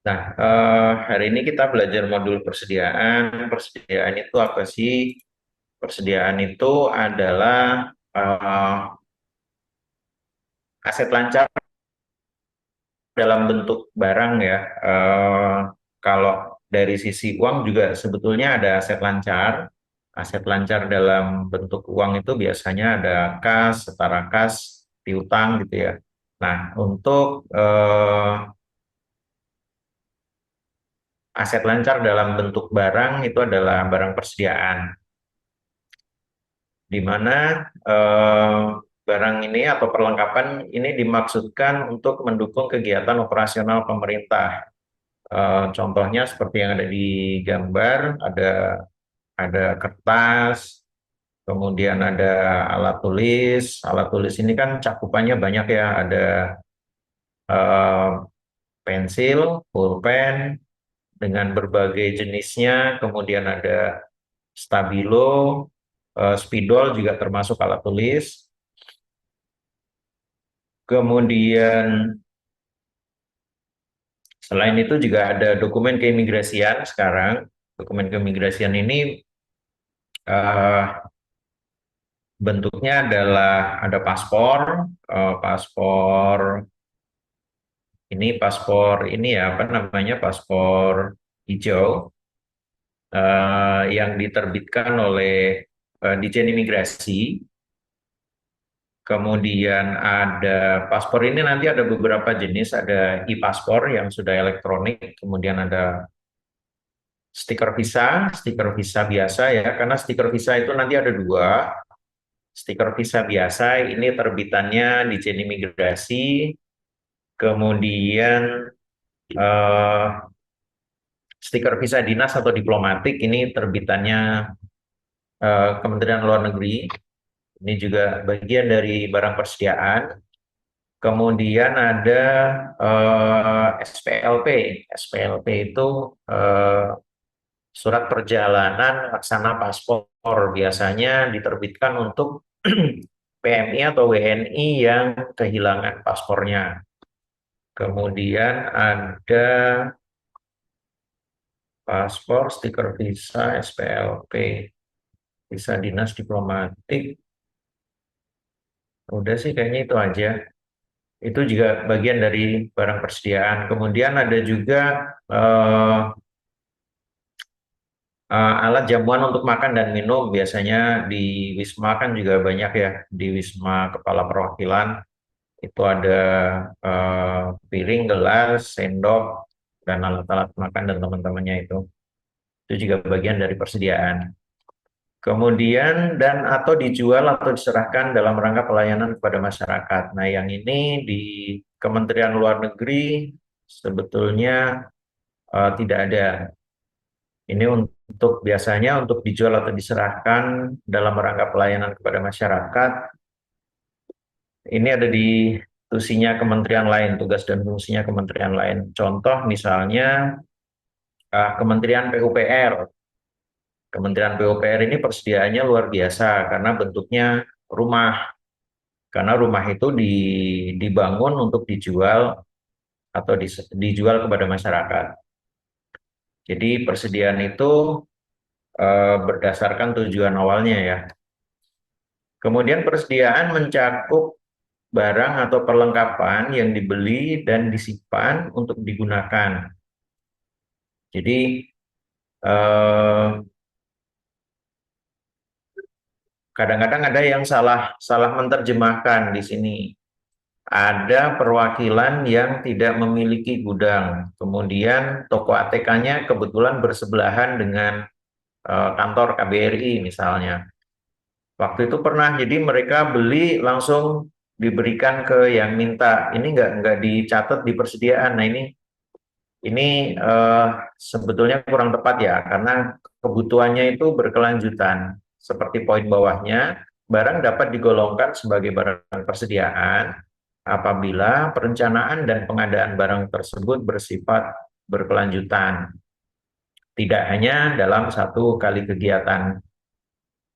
Nah, hari ini kita belajar modul persediaan. Persediaan itu apa sih? Persediaan itu adalah eh, aset lancar dalam bentuk barang ya. Kalau dari sisi uang juga sebetulnya ada aset lancar. Aset lancar dalam bentuk uang itu biasanya ada kas, setara kas, piutang gitu ya. Nah, untuk aset lancar dalam bentuk barang itu adalah barang persediaan, di mana eh, barang ini atau perlengkapan ini dimaksudkan untuk mendukung kegiatan operasional pemerintah. Contohnya seperti yang ada di gambar, ada kertas, kemudian ada alat tulis. Alat tulis ini kan cakupannya banyak ya, ada eh, pensil, pulpen dengan berbagai jenisnya, kemudian ada stabilo, spidol juga termasuk alat tulis. Kemudian selain itu juga ada dokumen keimigrasian sekarang. Dokumen keimigrasian ini eh, bentuknya adalah ada paspor, paspor ini ya apa namanya paspor hijau yang diterbitkan oleh Dijen Imigrasi. Kemudian ada paspor ini nanti ada beberapa jenis, ada e-paspor yang sudah elektronik, kemudian ada stiker visa biasa ya, karena stiker visa itu nanti ada dua. Stiker visa biasa ini terbitannya di Dijen Imigrasi, kemudian eh, stiker visa dinas atau diplomatik ini terbitannya Kementerian Luar Negeri. Ini juga bagian dari barang persediaan. Kemudian ada SPLP. SPLP itu eh, surat perjalanan laksana paspor. Biasanya diterbitkan untuk PMI atau WNI yang kehilangan paspornya. Kemudian ada paspor, stiker visa, SPLP, visa dinas diplomatik. Udah sih kayaknya itu aja. Itu juga bagian dari barang persediaan. Kemudian ada juga eh, alat jamuan untuk makan dan minum. Biasanya di Wisma kan juga banyak ya, di Wisma Kepala Perwakilan itu ada piring, gelas, sendok, dan alat-alat makan dan teman-temannya itu. Itu juga bagian dari persediaan. Kemudian dan atau dijual atau diserahkan dalam rangka pelayanan kepada masyarakat. Nah, yang ini di Kementerian Luar Negeri sebetulnya tidak ada. Ini untuk biasanya untuk dijual atau diserahkan dalam rangka pelayanan kepada masyarakat. Ini ada di tusinya kementerian lain, tugas dan fungsinya kementerian lain. Contoh misalnya Kementerian PUPR. Kementerian PUPR ini persediaannya luar biasa karena bentuknya rumah. Karena rumah itu dibangun untuk dijual atau dijual kepada masyarakat. Jadi persediaan itu berdasarkan tujuan awalnya ya. Kemudian persediaan mencakup barang atau perlengkapan yang dibeli dan disimpan untuk digunakan. Jadi eh, kadang-kadang ada yang salah salah menerjemahkan di sini. Ada perwakilan yang tidak memiliki gudang. Kemudian toko ATK-nya kebetulan bersebelahan dengan kantor KBRI misalnya. Waktu itu pernah, jadi mereka beli langsung diberikan ke yang minta. Ini nggak dicatat di persediaan. Nah ini sebetulnya kurang tepat ya, karena kebutuhannya itu berkelanjutan. Seperti poin bawahnya, barang dapat digolongkan sebagai barang persediaan apabila perencanaan dan pengadaan barang tersebut bersifat berkelanjutan, tidak hanya dalam satu kali kegiatan.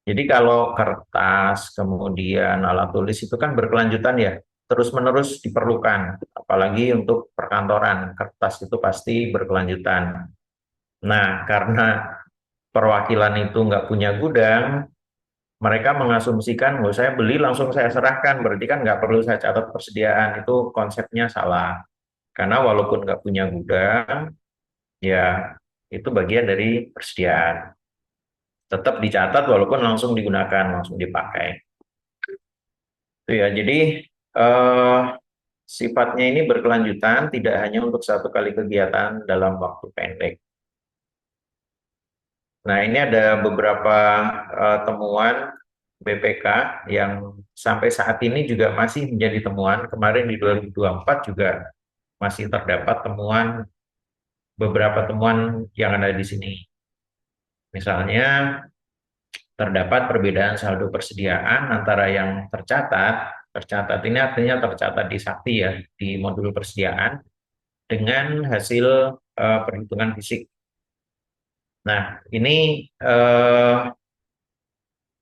Jadi kalau kertas, kemudian alat tulis itu kan berkelanjutan ya, terus-menerus diperlukan, apalagi untuk perkantoran, kertas itu pasti berkelanjutan. Nah, karena perwakilan itu nggak punya gudang, mereka mengasumsikan, oh saya beli langsung saya serahkan, berarti kan nggak perlu saya catat persediaan, itu konsepnya salah. Karena walaupun nggak punya gudang, ya itu bagian dari persediaan. Tetap dicatat walaupun langsung digunakan, langsung dipakai. Itu ya, jadi eh, sifatnya ini berkelanjutan, tidak hanya untuk satu kali kegiatan dalam waktu pendek. Nah, ini ada beberapa temuan BPK yang sampai saat ini juga masih menjadi temuan. Kemarin di 2024 juga masih terdapat temuan, beberapa temuan yang ada di sini. Misalnya, terdapat perbedaan saldo persediaan antara yang tercatat ini artinya tercatat di Sakti ya, di modul persediaan, dengan hasil perhitungan fisik. Nah, ini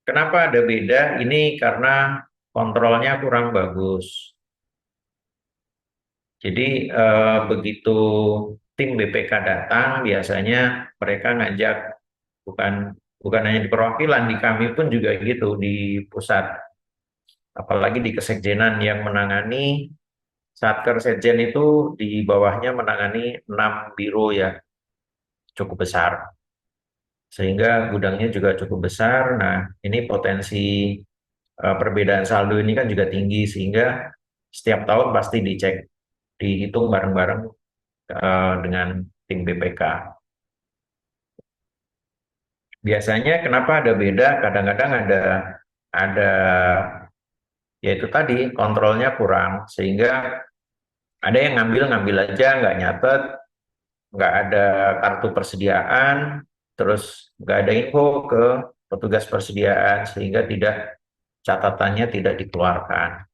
kenapa ada beda? Ini karena kontrolnya kurang bagus. Jadi begitu tim BPK datang, biasanya mereka ngajak bukan bukan hanya di perwakilan, di kami pun juga gitu di pusat, apalagi di kesekjenan yang menangani Satker Sekjen itu di bawahnya menangani 6 biro ya, cukup besar. Sehingga gudangnya juga cukup besar. Nah, ini potensi perbedaan saldo ini kan juga tinggi, sehingga setiap tahun pasti dicek, dihitung bareng-bareng dengan tim BPK. Biasanya kenapa ada beda? Kadang-kadang ada yaitu tadi kontrolnya kurang, sehingga ada yang ngambil aja, nggak nyatet, nggak ada kartu persediaan, terus nggak ada info ke petugas persediaan, sehingga catatannya tidak dikeluarkan.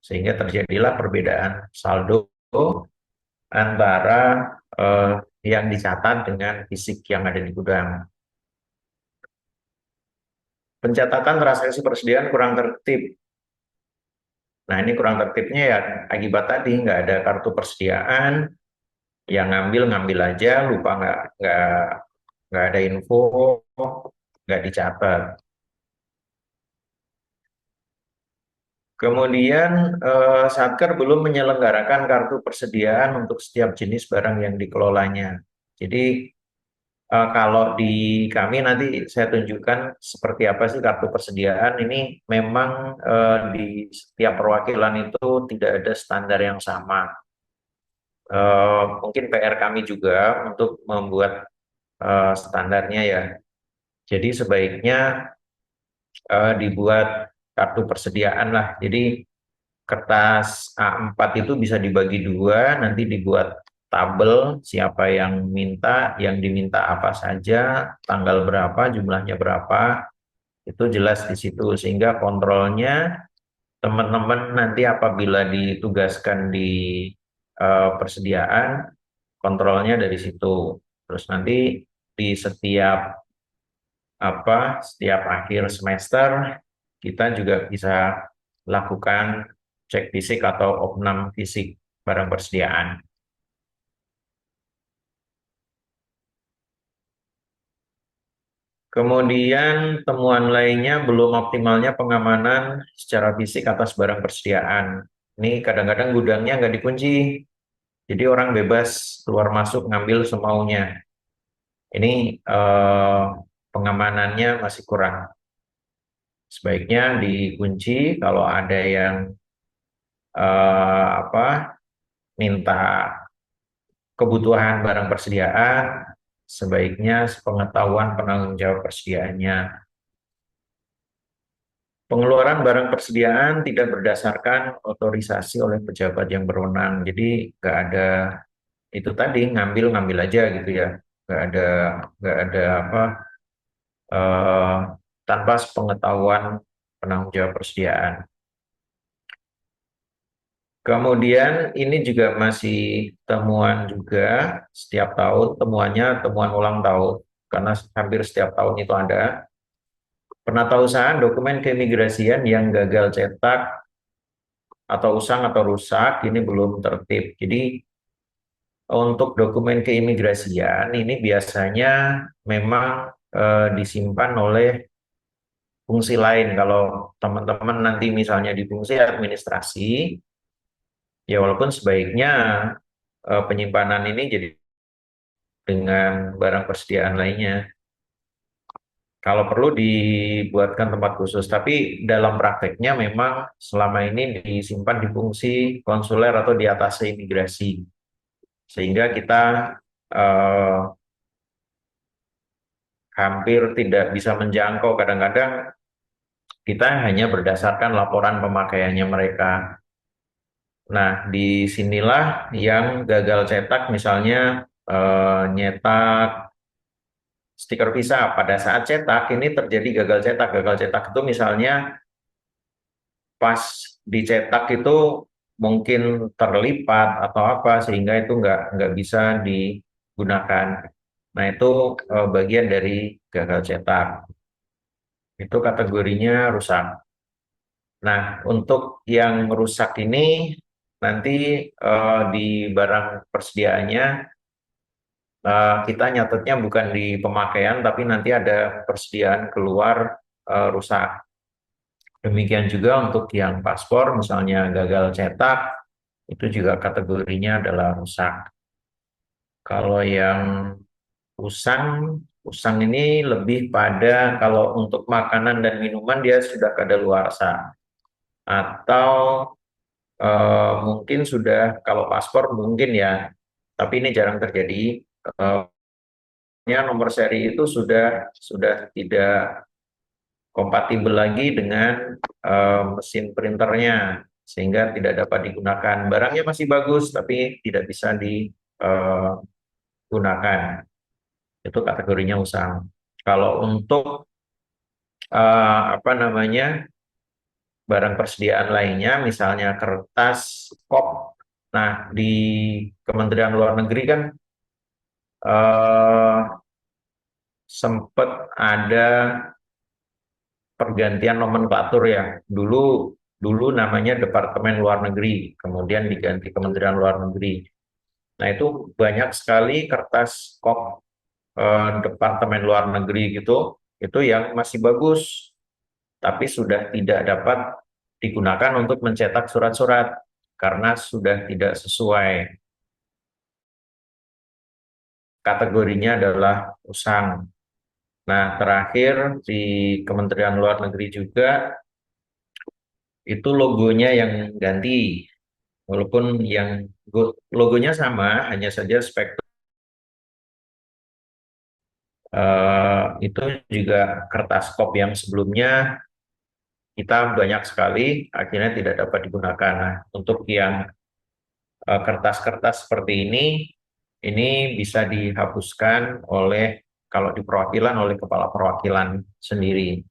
Sehingga terjadilah perbedaan saldo antara yang dicatat dengan fisik yang ada di gudang. Pencatatan transaksi persediaan kurang tertib. Nah, ini kurang tertibnya ya akibat tadi nggak ada kartu persediaan, yang ngambil aja, lupa nggak ada info, nggak dicatat. Kemudian Satker belum menyelenggarakan kartu persediaan untuk setiap jenis barang yang dikelolanya. Jadi kalau di kami nanti saya tunjukkan seperti apa sih kartu persediaan. Ini memang di setiap perwakilan itu tidak ada standar yang sama. Mungkin PR kami juga untuk membuat standarnya ya. Jadi sebaiknya dibuat kartu persediaan lah. Jadi kertas A4 itu bisa dibagi dua, nanti dibuat tabel siapa yang minta, yang diminta apa saja, tanggal berapa, jumlahnya berapa, itu jelas di situ. Sehingga kontrolnya teman-teman nanti apabila ditugaskan di persediaan, kontrolnya dari situ. Terus nanti di setiap akhir semester kita juga bisa lakukan cek fisik atau opnam fisik barang persediaan. Kemudian temuan lainnya belum optimalnya pengamanan secara fisik atas barang persediaan. Ini kadang-kadang gudangnya nggak dikunci, jadi orang bebas keluar masuk ngambil semaunya. Ini pengamanannya masih kurang. Sebaiknya dikunci kalau ada yang minta kebutuhan barang persediaan, sebaiknya sepengetahuan penanggung jawab persediaannya. Pengeluaran barang persediaan tidak berdasarkan otorisasi oleh pejabat yang berwenang. Jadi nggak ada itu tadi ngambil aja gitu ya. Nggak ada apa eh, tanpa sepengetahuan penanggung jawab persediaan. Kemudian ini juga masih temuan juga setiap tahun, temuannya temuan ulang tahun karena hampir setiap tahun itu ada penatausahaan dokumen keimigrasian yang gagal cetak atau usang atau rusak ini belum tertib. Jadi untuk dokumen keimigrasian ini biasanya memang disimpan oleh fungsi lain. Kalau teman-teman nanti misalnya di fungsi administrasi, ya walaupun sebaiknya penyimpanan ini jadi dengan barang persediaan lainnya. Kalau perlu dibuatkan tempat khusus, tapi dalam prakteknya memang selama ini disimpan di fungsi konsuler atau di atas imigrasi, sehingga kita eh, hampir tidak bisa menjangkau. Kadang-kadang kita hanya berdasarkan laporan pemakaiannya mereka. Nah, disinilah yang gagal cetak, misalnya nyetak stiker visa. Pada saat cetak, ini terjadi gagal cetak. Gagal cetak itu misalnya pas dicetak itu mungkin terlipat atau apa, sehingga itu nggak bisa digunakan. Nah, itu bagian dari gagal cetak. Itu kategorinya rusak. Nah, untuk yang rusak ini nanti di barang persediaannya kita nyatetnya bukan di pemakaian, tapi nanti ada persediaan keluar rusak. Demikian juga untuk yang paspor, misalnya gagal cetak, itu juga kategorinya adalah rusak. Kalau yang usang, usang ini lebih pada kalau untuk makanan dan minuman dia sudah kadaluarsa. Atau mungkin sudah, kalau paspor mungkin ya, tapi ini jarang terjadi. Eh, Nomor seri itu sudah tidak kompatibel lagi dengan mesin printernya, sehingga tidak dapat digunakan. Barangnya masih bagus, tapi tidak bisa digunakan. Itu kategorinya usang. Kalau untuk apa namanya barang persediaan lainnya, misalnya kertas, kop. Nah, di Kementerian Luar Negeri kan eh, sempat ada pergantian nomenklatur ya. Dulu dulu namanya Departemen Luar Negeri, kemudian diganti Kementerian Luar Negeri. Nah, itu banyak sekali kertas kop Departemen Luar Negeri gitu, itu yang masih bagus, tapi sudah tidak dapat digunakan untuk mencetak surat-surat karena sudah tidak sesuai. Kategorinya adalah usang. Nah, terakhir di Kementerian Luar Negeri juga itu logonya yang ganti. Walaupun yang logonya sama, hanya saja spek itu juga kertas kop yang sebelumnya kita banyak sekali akhirnya tidak dapat digunakan. Nah, untuk yang kertas-kertas seperti ini bisa dihapuskan oleh kalau di perwakilan oleh kepala perwakilan sendiri.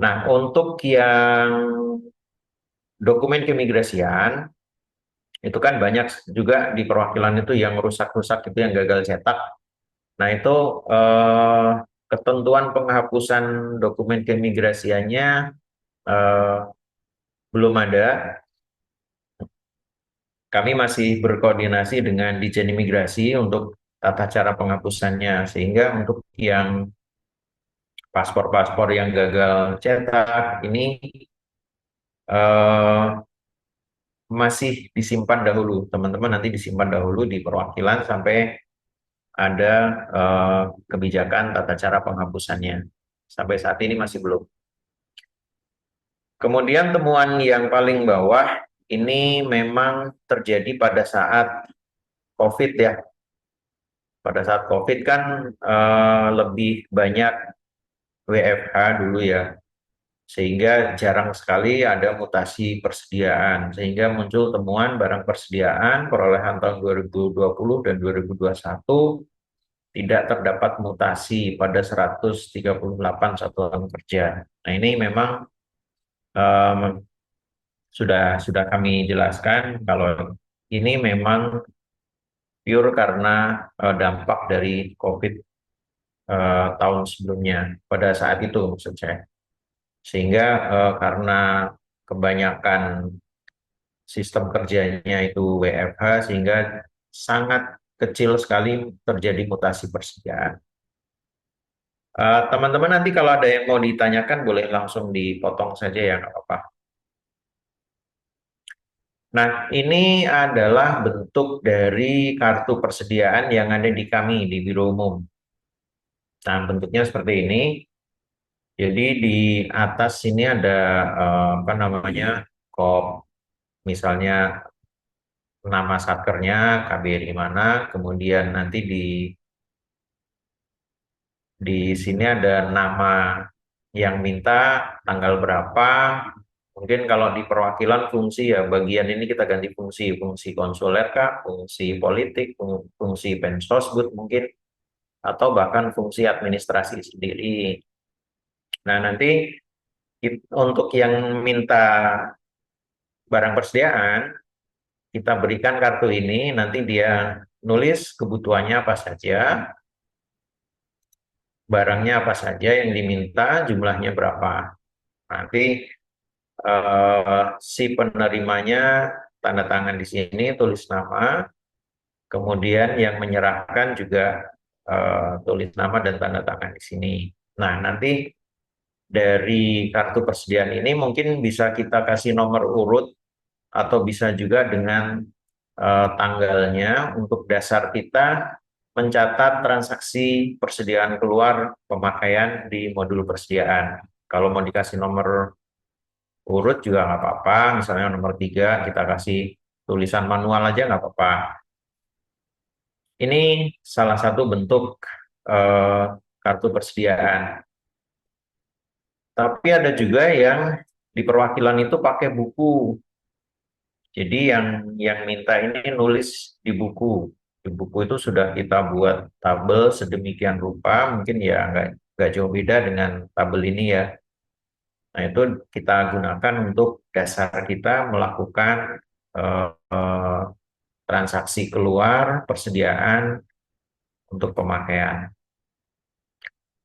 Nah, untuk yang dokumen keimigrasian itu kan banyak juga di perwakilan itu yang rusak-rusak itu yang gagal cetak. Nah, itu eh, ketentuan penghapusan dokumen keimigrasiannya eh, belum ada. Kami masih berkoordinasi dengan Ditjen Imigrasi untuk tata cara penghapusannya, sehingga untuk yang paspor-paspor yang gagal cetak ini eh, masih disimpan dahulu. Teman-teman nanti disimpan dahulu di perwakilan sampai ada kebijakan tata cara penghapusannya. Sampai saat ini masih belum. Kemudian temuan yang paling bawah ini memang terjadi pada saat COVID ya. Pada saat COVID kan lebih banyak WFH dulu ya, sehingga jarang sekali ada mutasi persediaan, sehingga muncul temuan barang persediaan perolehan tahun 2020 dan 2021 tidak terdapat mutasi pada 138 satuan kerja. Nah, ini memang um, sudah kami jelaskan kalau ini memang pure karena dampak dari COVID tahun sebelumnya pada saat itu maksud saya. Sehingga karena kebanyakan sistem kerjanya itu WFH sehingga sangat kecil sekali terjadi mutasi persediaan. Teman-teman nanti kalau ada yang mau ditanyakan boleh langsung dipotong saja ya, nggak apa-apa. Nah, ini adalah bentuk dari kartu persediaan yang ada di kami di Biro Umum. Nah, bentuknya seperti ini. Jadi di atas sini ada apa namanya, kop, misalnya nama satkernya, KBRI mana, kemudian nanti di sini ada nama yang minta, tanggal berapa. Mungkin kalau di perwakilan fungsi ya, bagian ini kita ganti fungsi, fungsi konsuler kah, fungsi politik, fungsi pensosbud mungkin, atau bahkan fungsi administrasi sendiri. Nah, nanti untuk yang minta barang persediaan, kita berikan kartu ini, nanti dia nulis kebutuhannya apa saja, barangnya apa saja yang diminta, jumlahnya berapa. Nanti si penerimanya tanda tangan di sini, tulis nama, kemudian yang menyerahkan juga tulis nama dan tanda tangan di sini. Nah, nanti dari kartu persediaan ini mungkin bisa kita kasih nomor urut atau bisa juga dengan tanggalnya untuk dasar kita mencatat transaksi persediaan keluar pemakaian di modul persediaan. Kalau mau dikasih nomor urut juga nggak apa-apa, misalnya nomor 3 kita kasih tulisan manual aja nggak apa-apa. Ini salah satu bentuk eh, kartu persediaan. Tapi ada juga yang di perwakilan itu pakai buku. Jadi yang minta ini nulis di buku. Di buku itu sudah kita buat tabel sedemikian rupa, mungkin ya nggak jauh beda dengan tabel ini ya. Nah, itu kita gunakan untuk dasar kita melakukan eh, eh, transaksi keluar persediaan untuk pemakaian.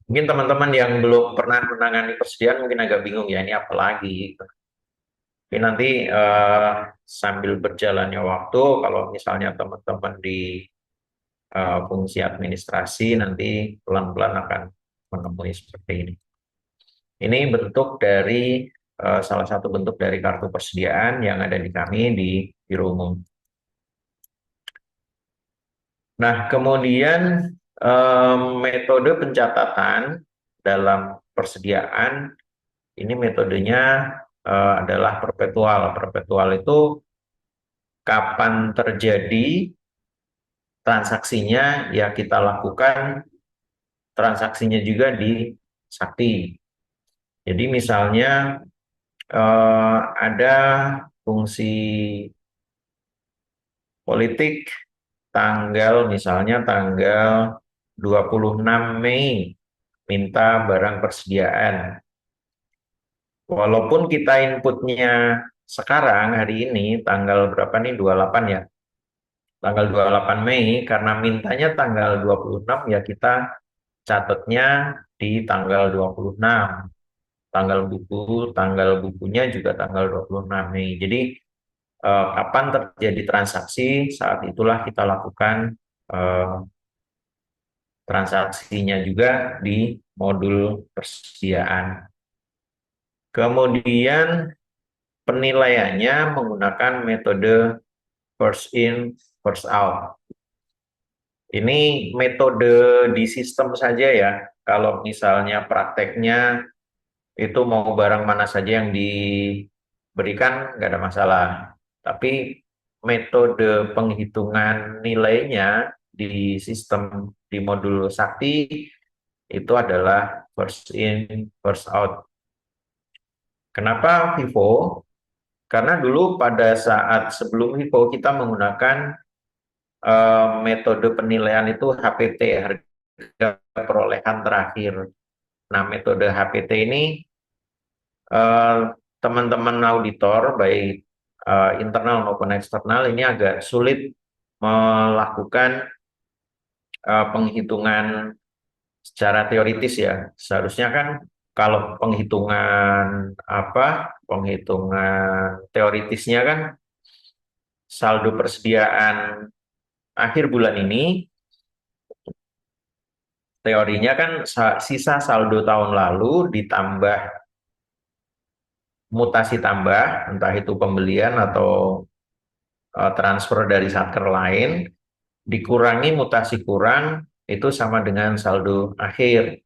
Mungkin teman-teman yang belum pernah menangani persediaan mungkin agak bingung ya ini apa lagi. Tapi nanti sambil berjalannya waktu, kalau misalnya teman-teman di fungsi administrasi nanti pelan-pelan akan menemui seperti ini. Ini bentuk dari salah satu bentuk dari kartu persediaan yang ada di kami di Biro Umum. Nah, kemudian metode pencatatan dalam persediaan ini metodenya adalah perpetual. Perpetual itu kapan terjadi transaksinya ya kita lakukan transaksinya juga di Sakti. Jadi misalnya ada fungsi politik misalnya tanggal 26 Mei minta barang persediaan. Walaupun kita inputnya sekarang hari ini tanggal berapa nih 28 ya. Tanggal 28 Mei karena mintanya tanggal 26 ya kita catatnya di tanggal 26. Tanggal bukunya juga tanggal 26 Mei. Jadi kapan terjadi transaksi, saat itulah kita lakukan eh, transaksinya juga di modul persediaan. Kemudian penilaiannya menggunakan metode first in, first out. Ini metode di sistem saja ya. Kalau misalnya prakteknya itu mau barang mana saja yang diberikan, nggak ada masalah. Tapi metode penghitungan nilainya di sistem di modul Sakti itu adalah first in, first out. Kenapa FIFO? Karena dulu pada saat sebelum FIFO kita menggunakan metode penilaian itu HPT, harga perolehan terakhir. Nah, metode HPT ini eh, teman-teman auditor, baik internal maupun eksternal, ini agak sulit melakukan penghitungan secara teoritis ya. Seharusnya kan kalau penghitungan teoritisnya kan saldo persediaan akhir bulan ini, teorinya kan sisa saldo tahun lalu ditambah mutasi tambah, entah itu pembelian atau transfer dari satker lain, dikurangi mutasi kurang, itu sama dengan saldo akhir.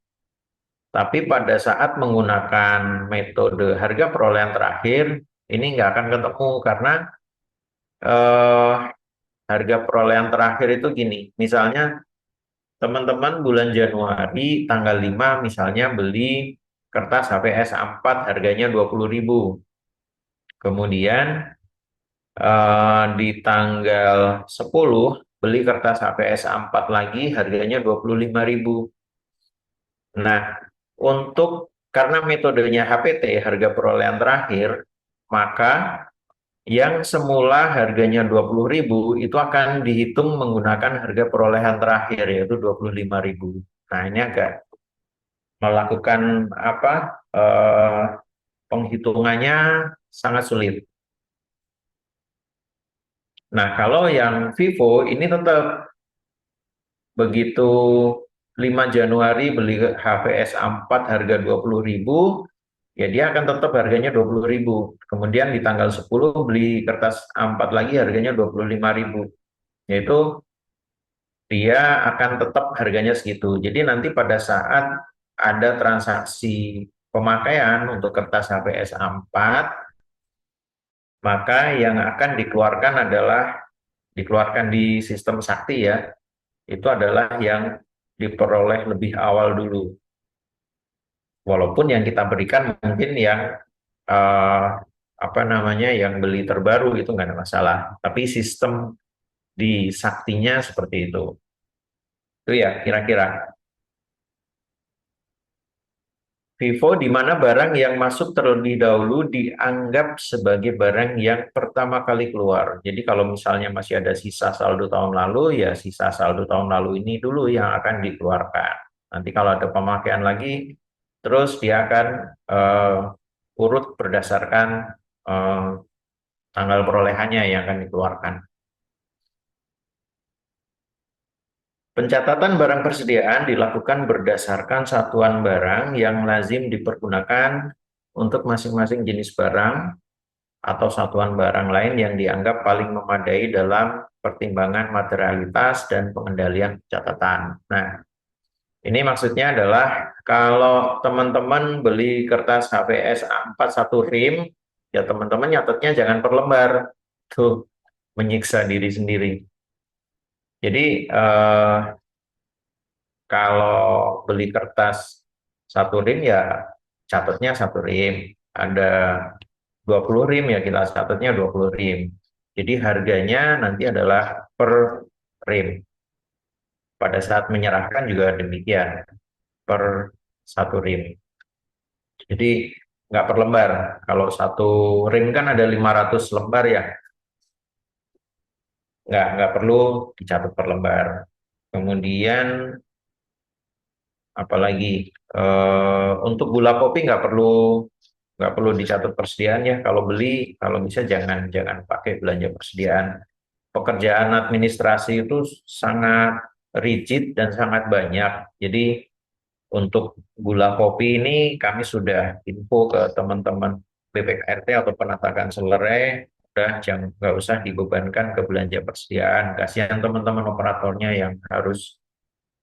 Tapi pada saat menggunakan metode harga perolehan terakhir, ini nggak akan ketemu karena eh, harga perolehan terakhir itu gini, misalnya teman-teman bulan Januari tanggal 5 misalnya beli kertas HVS A4 harganya 20.000. Kemudian di tanggal 10 beli kertas HVS A4 lagi harganya 25.000. Nah, karena metodenya HPT, harga perolehan terakhir, maka yang semula harganya 20.000 itu akan dihitung menggunakan harga perolehan terakhir yaitu 25.000. Nah, ini agak melakukan apa penghitungannya sangat sulit. Nah, kalau yang Vivo ini tetap begitu 5 Januari beli HVS A4 harga 20.000, ya dia akan tetap harganya 20.000. Kemudian di tanggal 10 beli kertas A4 lagi harganya 25.000. Yaitu dia akan tetap harganya segitu. Jadi nanti pada saat ada transaksi pemakaian untuk kertas HVS A4, maka yang akan dikeluarkan di sistem sakti ya, itu adalah yang diperoleh lebih awal dulu. Walaupun yang kita berikan mungkin yang eh, apa namanya yang beli terbaru itu nggak ada masalah. Tapi sistem di saktinya seperti itu. Itu ya kira-kira. Vivo di mana barang yang masuk terlebih dahulu dianggap sebagai barang yang pertama kali keluar. Jadi kalau misalnya masih ada sisa saldo tahun lalu, ya sisa saldo tahun lalu ini dulu yang akan dikeluarkan. Nanti kalau ada pemakaian lagi, terus dia akan urut berdasarkan eh, tanggal perolehannya yang akan dikeluarkan. Pencatatan barang persediaan dilakukan berdasarkan satuan barang yang lazim dipergunakan untuk masing-masing jenis barang atau satuan barang lain yang dianggap paling memadai dalam pertimbangan materialitas dan pengendalian pencatatan. Nah, ini maksudnya adalah kalau teman-teman beli kertas HVS A4 satu rim, ya teman-teman nyatetnya jangan per lembar. Tuh, menyiksa diri sendiri. Jadi, kalau beli kertas satu rim ya catatnya satu rim. Ada 20 rim ya kita catatnya 20 rim. Jadi harganya nanti adalah per rim. Pada saat menyerahkan juga demikian per satu rim. Jadi nggak per lembar. Kalau satu rim kan ada 500 lembar ya. Nggak perlu dicatat per lembar. Kemudian apalagi untuk gula kopi nggak perlu dicatat persediaannya. Kalau beli, kalau bisa jangan pakai belanja persediaan. Pekerjaan administrasi itu sangat rigid dan sangat banyak. Jadi untuk gula kopi ini kami sudah info ke teman-teman BPKRT atau penata kanselernya, udah jangan nggak usah dibebankan ke belanja persediaan. Kasihan teman-teman operatornya yang harus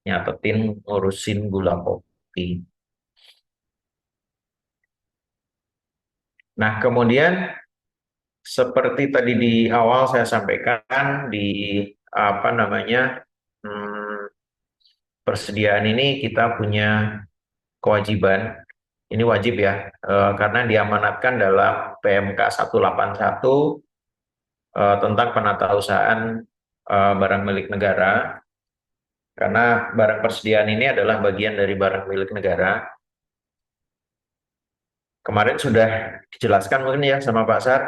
nyatetin ngurusin gula kopi. Nah, kemudian seperti tadi di awal saya sampaikan di apa namanya hmm, persediaan ini kita punya kewajiban, ini wajib ya, karena diamanatkan dalam PMK 181 tentang penatausahaan barang milik negara, karena barang persediaan ini adalah bagian dari barang milik negara. Kemarin sudah dijelaskan mungkin ya sama Pak Sar,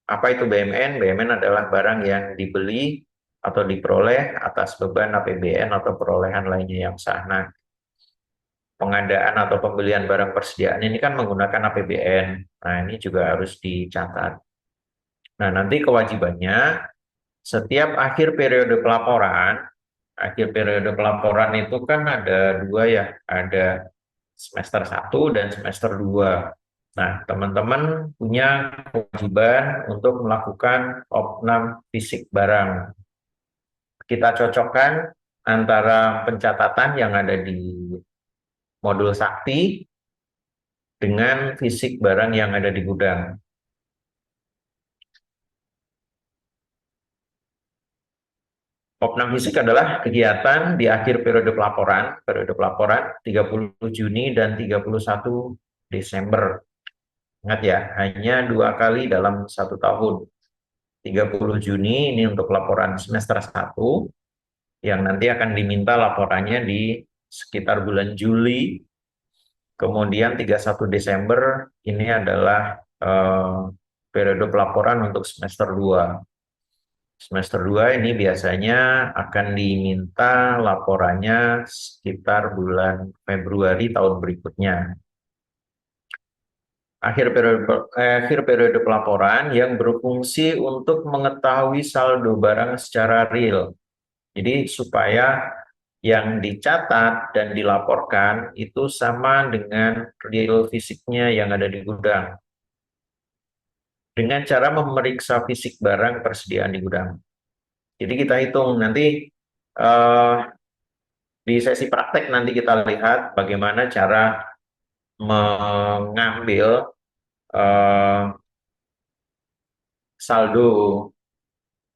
apa itu BMN? BMN adalah barang yang dibeli atau diperoleh atas beban APBN atau perolehan lainnya yang sah. Nah, pengadaan atau pembelian barang persediaan ini kan menggunakan APBN. Nah, ini juga harus dicatat. Nah, nanti kewajibannya Setiap akhir periode pelaporan itu kan ada dua ya, ada semester 1 dan semester 2. Nah, teman-teman punya kewajiban untuk melakukan opnam fisik barang. Kita cocokkan antara pencatatan yang ada di modul sakti dengan fisik barang yang ada di gudang. Opnam fisik adalah kegiatan di akhir periode pelaporan 30 Juni dan 31 Desember. Ingat ya, hanya 2 kali dalam 1 tahun. 30 Juni ini untuk laporan semester 1, yang nanti akan diminta laporannya di sekitar bulan Juli. Kemudian 31 Desember ini adalah periode pelaporan untuk semester 2. Semester 2 ini biasanya akan diminta laporannya sekitar bulan Februari tahun berikutnya. Akhir periode pelaporan yang berfungsi untuk mengetahui saldo barang secara real. Jadi supaya yang dicatat dan dilaporkan itu sama dengan real fisiknya yang ada di gudang. Dengan cara memeriksa fisik barang persediaan di gudang. Jadi kita hitung nanti di sesi praktek nanti kita lihat bagaimana cara mengambil saldo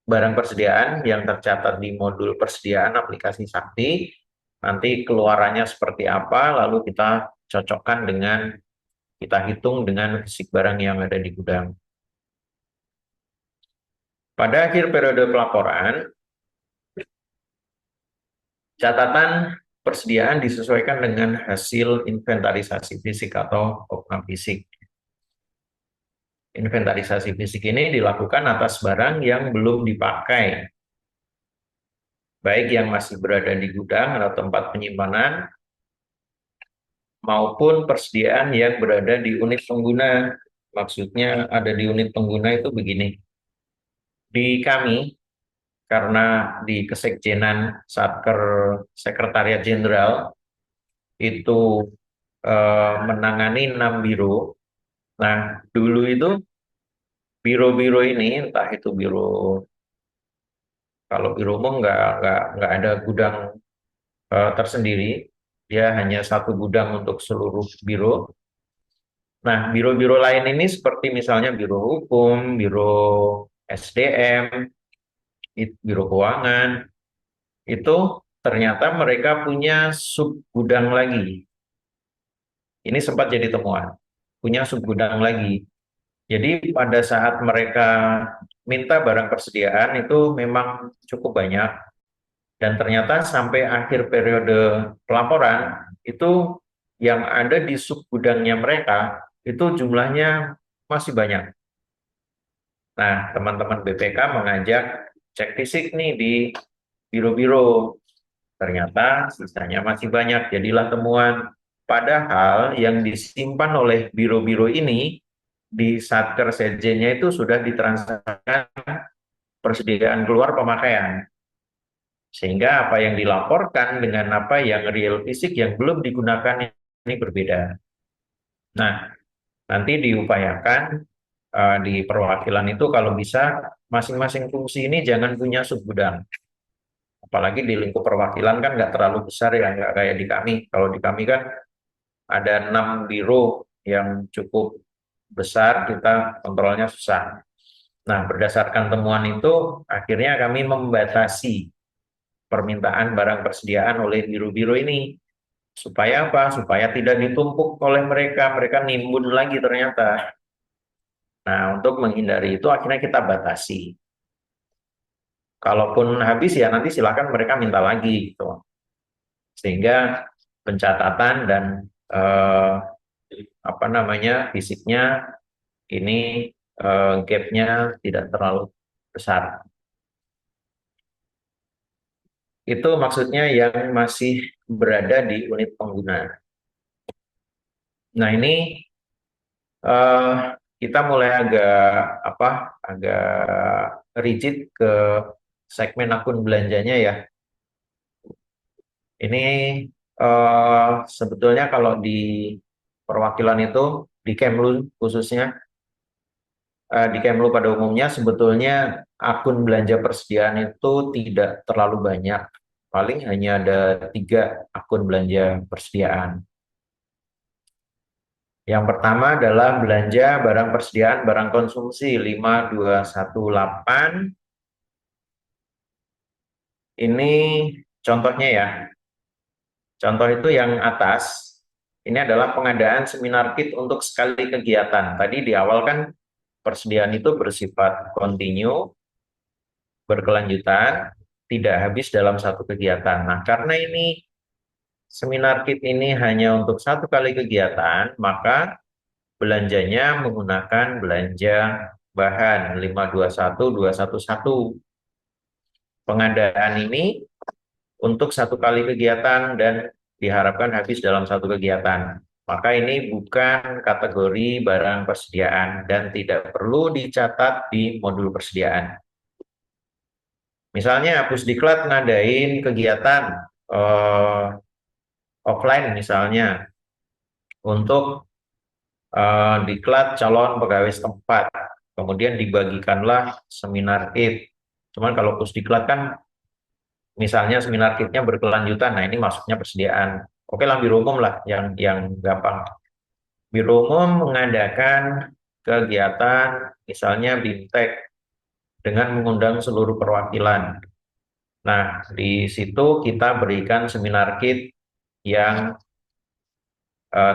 barang persediaan yang tercatat di modul persediaan aplikasi Sakti. Nanti keluarannya seperti apa, lalu kita cocokkan dengan, kita hitung dengan fisik barang yang ada di gudang. Pada akhir periode pelaporan, catatan persediaan disesuaikan dengan hasil inventarisasi fisik atau opnam fisik. Inventarisasi fisik ini dilakukan atas barang yang belum dipakai, baik yang masih berada di gudang atau tempat penyimpanan, maupun persediaan yang berada di unit pengguna. Maksudnya ada di unit pengguna itu begini. Di kami, karena di Kesekjenan Satker Sekretariat Jenderal itu menangani 6 biro. Nah, dulu itu biro-biro ini, entah itu biro, kalau biro umum nggak ada gudang tersendiri, dia hanya satu gudang untuk seluruh biro. Nah, biro-biro lain ini seperti misalnya biro hukum, biro SDM, biro keuangan, itu ternyata mereka punya sub gudang lagi. Ini sempat jadi temuan, punya sub gudang lagi. Jadi pada saat mereka minta barang persediaan itu memang cukup banyak, dan ternyata sampai akhir periode pelaporan itu yang ada di sub gudangnya mereka itu jumlahnya masih banyak. Nah, teman-teman BPK mengajak cek fisik nih di biro-biro. Ternyata sisanya masih banyak, jadilah temuan. Padahal yang disimpan oleh biro-biro ini di Satker Sekjennya itu sudah ditransaksikan persediaan keluar pemakaian. Sehingga apa yang dilaporkan dengan apa yang real fisik yang belum digunakan ini berbeda. Nah, nanti diupayakan di perwakilan itu kalau bisa masing-masing fungsi ini jangan punya subgudang. Apalagi di lingkup perwakilan kan nggak terlalu besar ya, nggak kayak di kami. Kalau di kami kan ada 6 biro yang cukup besar, kita kontrolnya susah. Nah, berdasarkan temuan itu, akhirnya kami membatasi permintaan barang persediaan oleh biro-biro ini. Supaya apa? Supaya tidak ditumpuk oleh mereka, mereka nimbun lagi ternyata. Nah, untuk menghindari itu akhirnya kita batasi. Kalaupun habis ya nanti silakan mereka minta lagi gitu. Sehingga pencatatan dan apa namanya fisiknya ini gapnya tidak terlalu besar. Itu maksudnya yang masih berada di unit pengguna. Nah, ini kita mulai agak rigid ke segmen akun belanjanya ya. Ini sebetulnya kalau di perwakilan itu, di Kemlu khususnya, di Kemlu pada umumnya sebetulnya akun belanja persediaan itu tidak terlalu banyak. Paling hanya ada 3 akun belanja persediaan. Yang pertama adalah belanja barang persediaan barang konsumsi 5218. Ini contohnya ya. Contoh itu yang atas, ini adalah pengadaan seminar kit untuk sekali kegiatan. Tadi di awal kan persediaan itu bersifat kontinu, berkelanjutan, tidak habis dalam satu kegiatan. Nah, karena ini seminar kit ini hanya untuk satu kali kegiatan, maka belanjanya menggunakan belanja bahan 521211. Pengadaan ini untuk satu kali kegiatan dan diharapkan habis dalam satu kegiatan. Maka ini bukan kategori barang persediaan dan tidak perlu dicatat di modul persediaan. Misalnya Pusdiklat ngadain kegiatan eh, offline misalnya untuk diklat calon pegawai setempat. Kemudian dibagikanlah seminar kit. Cuman kalau Pusdiklat kan misalnya seminar kitnya berkelanjutan, nah ini masuknya persediaan. Oke lah biro umum lah yang gampang. Biro umum mengadakan kegiatan misalnya BIMTEK dengan mengundang seluruh perwakilan. Nah, di situ kita berikan seminar kit yang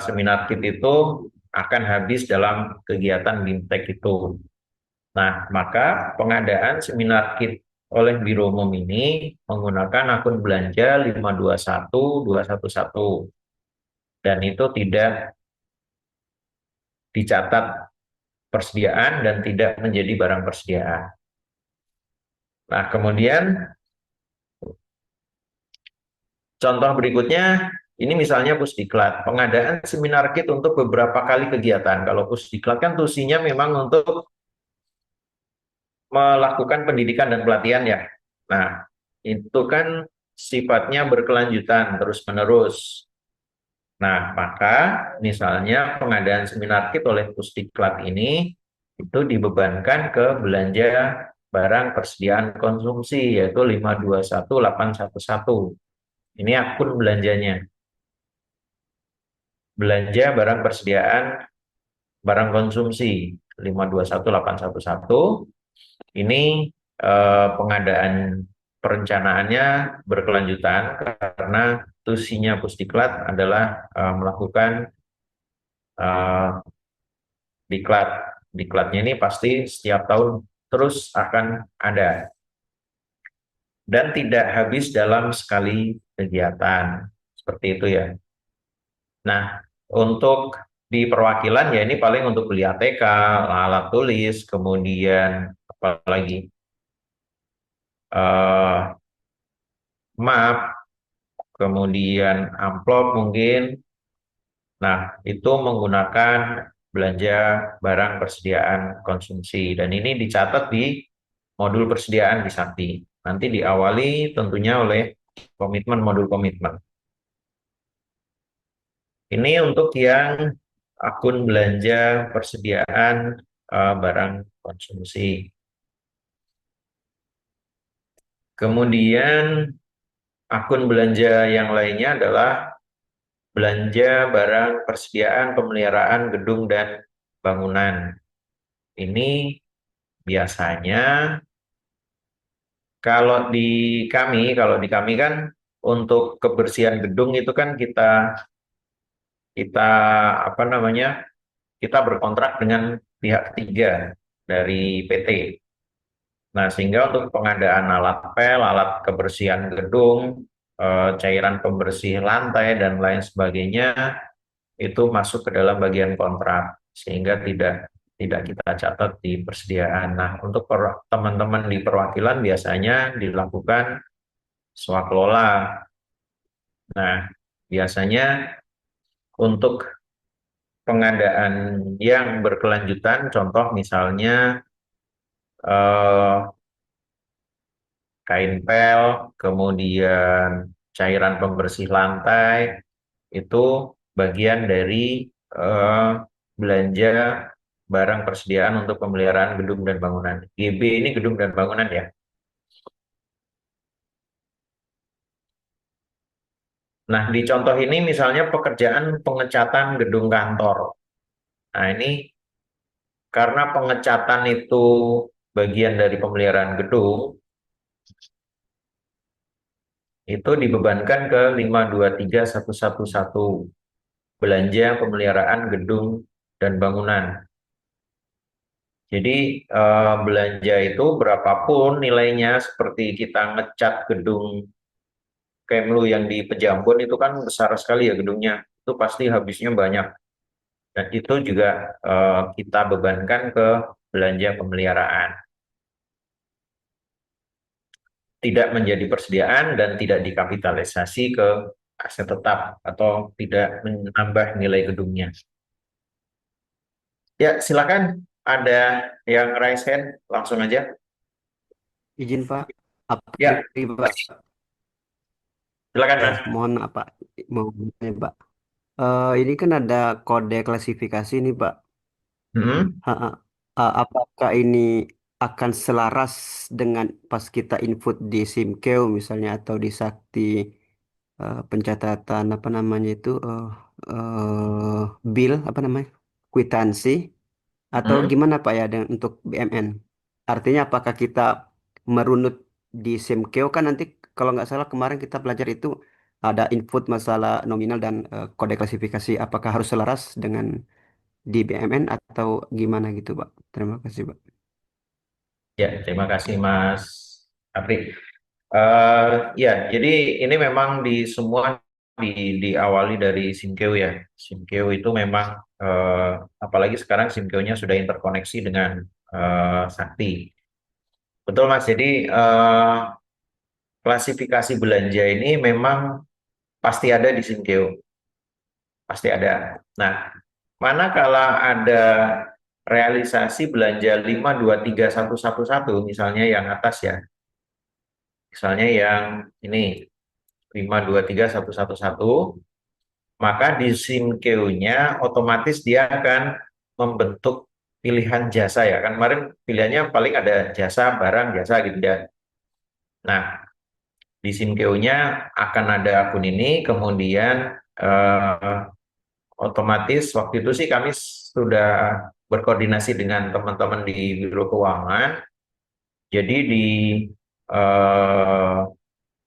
seminar kit itu akan habis dalam kegiatan BIMTEK itu. Nah, maka pengadaan seminar kit oleh Biro Umum ini menggunakan akun belanja 521211 dan itu tidak dicatat persediaan dan tidak menjadi barang persediaan. Nah, kemudian contoh berikutnya ini misalnya Pusdiklat, pengadaan seminar kit untuk beberapa kali kegiatan. Kalau Pusdiklat kan tusinya memang untuk melakukan pendidikan dan pelatihan ya. Nah, itu kan sifatnya berkelanjutan terus-menerus. Nah, maka misalnya pengadaan seminar kit oleh Pusdiklat ini itu dibebankan ke belanja barang persediaan konsumsi yaitu 521811. Ini akun belanjanya. Belanja barang persediaan barang konsumsi 521811. Ini pengadaan perencanaannya berkelanjutan karena tusinya Pusdiklat adalah melakukan eh, diklat. Diklatnya ini pasti setiap tahun terus akan ada dan tidak habis dalam sekali kegiatan. Seperti itu ya. Nah, untuk di perwakilan ya ini paling untuk beli ATK, alat tulis, kemudian apalagi eh, map, kemudian amplop mungkin. Nah, itu menggunakan belanja barang persediaan konsumsi dan ini dicatat di modul persediaan di Sakti. Nanti diawali tentunya oleh komitmen modul komitmen. Ini untuk yang akun belanja persediaan barang konsumsi. Kemudian akun belanja yang lainnya adalah belanja barang persediaan pemeliharaan gedung dan bangunan. Ini biasanya kalau di kami kan untuk kebersihan gedung itu kan kita kita apa namanya kita berkontrak dengan pihak ketiga dari PT. Nah, sehingga untuk pengadaan alat pel, alat kebersihan gedung, cairan pembersih lantai, dan lain sebagainya, itu masuk ke dalam bagian kontrak, sehingga tidak kita catat di persediaan. Nah, untuk teman-teman di perwakilan biasanya dilakukan swakelola. Nah, biasanya untuk pengadaan yang berkelanjutan, contoh misalnya eh, kain pel, kemudian cairan pembersih lantai, itu bagian dari eh, belanja barang persediaan untuk pemeliharaan gedung dan bangunan. GB ini gedung dan bangunan ya. Nah, di contoh ini misalnya pekerjaan pengecatan gedung kantor. Nah, ini karena pengecatan itu bagian dari pemeliharaan gedung, itu dibebankan ke 523111 belanja pemeliharaan gedung dan bangunan. Jadi belanja itu berapapun nilainya, seperti kita ngecat gedung Kemlu yang di Pejambon itu kan besar sekali ya gedungnya, itu pasti habisnya banyak. Dan itu juga kita bebankan ke belanja pemeliharaan. Tidak menjadi persediaan dan tidak dikapitalisasi ke aset tetap atau tidak menambah nilai gedungnya. Ya, silakan ada yang raise hand, langsung aja. Izin Pak, apa Ya, ini Pak? silakan Ya, Mas. mohon apa mau bertanya, Pak? Ini kan ada kode klasifikasi nih Pak. Hmm. Ha, ha. Apakah ini akan selaras dengan pas kita input di SIMKEO misalnya atau di Sakti pencatatan apa namanya itu bill apa namanya kwitansi atau Hmm. gimana Pak ya untuk BMN? Artinya apakah kita merunut di SIMKEO kan nanti kalau nggak salah kemarin kita belajar itu ada input masalah nominal dan kode klasifikasi. Apakah harus selaras dengan di BMN atau gimana gitu Pak? Terima kasih Pak. Ya, terima kasih Mas Apri. Ya, jadi ini memang di semua diawali dari SIMKEO ya. SIMKEO itu memang apalagi sekarang SIMKEO-nya sudah interkoneksi dengan Sakti. Betul Mas. Jadi klasifikasi belanja ini memang pasti ada di SIMKEO, pasti ada. Nah, manakala ada realisasi belanja 523111 misalnya yang atas ya. Misalnya yang ini 523111, maka di SIMKEO-nya otomatis dia akan membentuk pilihan jasa ya. Kan kemarin pilihannya paling ada jasa, barang, jasa gitu ya. Nah, di SIMKEO-nya akan ada akun ini, kemudian eh, otomatis waktu itu sih kami sudah berkoordinasi dengan teman-teman di Biro Keuangan. Jadi di eh,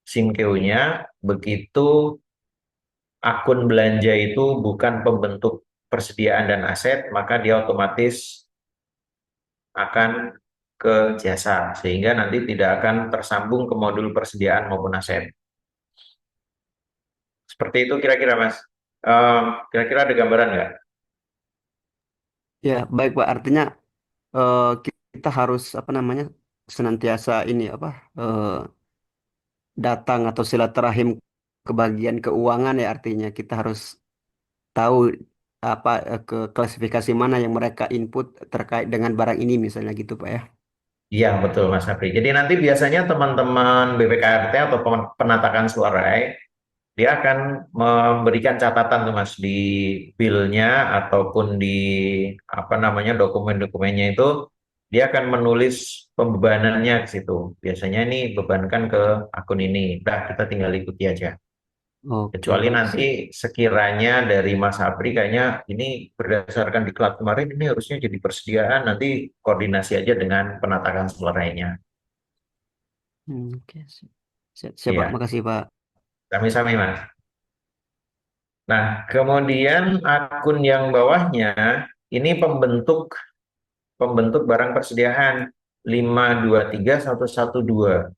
SIMKEO-nya begitu akun belanja itu bukan pembentuk persediaan dan aset, maka dia otomatis akan ke jasa, sehingga nanti tidak akan tersambung ke modul persediaan maupun aset. Seperti itu kira-kira, Mas. Kira-kira ada gambaran nggak? Ya, baik Pak. Artinya eh, kita harus apa namanya senantiasa ini apa datang atau silaturahim ke bagian keuangan ya artinya kita harus tahu apa ke klasifikasi mana yang mereka input terkait dengan barang ini misalnya gitu Pak ya. Iya, betul, Mas Afri. Jadi nanti biasanya teman-teman BPKRT atau penatakan selarai, dia akan memberikan catatan tuh Mas di bill-nya ataupun di apa namanya dokumen-dokumennya itu, dia akan menulis pembebanannya ke situ. Biasanya ini bebankan ke akun ini. Nah, kita tinggal ikuti aja. Oke Kecuali Pak, nanti siap. sekiranya dari Mas Apri kayaknya ini berdasarkan diklat kemarin ini harusnya jadi persediaan, nanti koordinasi aja dengan penatakan selerainya. Oke, siap. Siap, siap Pak, Iya, makasih Pak. sami-sami Mas. Nah, kemudian akun yang bawahnya ini pembentuk pembentuk barang persediaan 523112.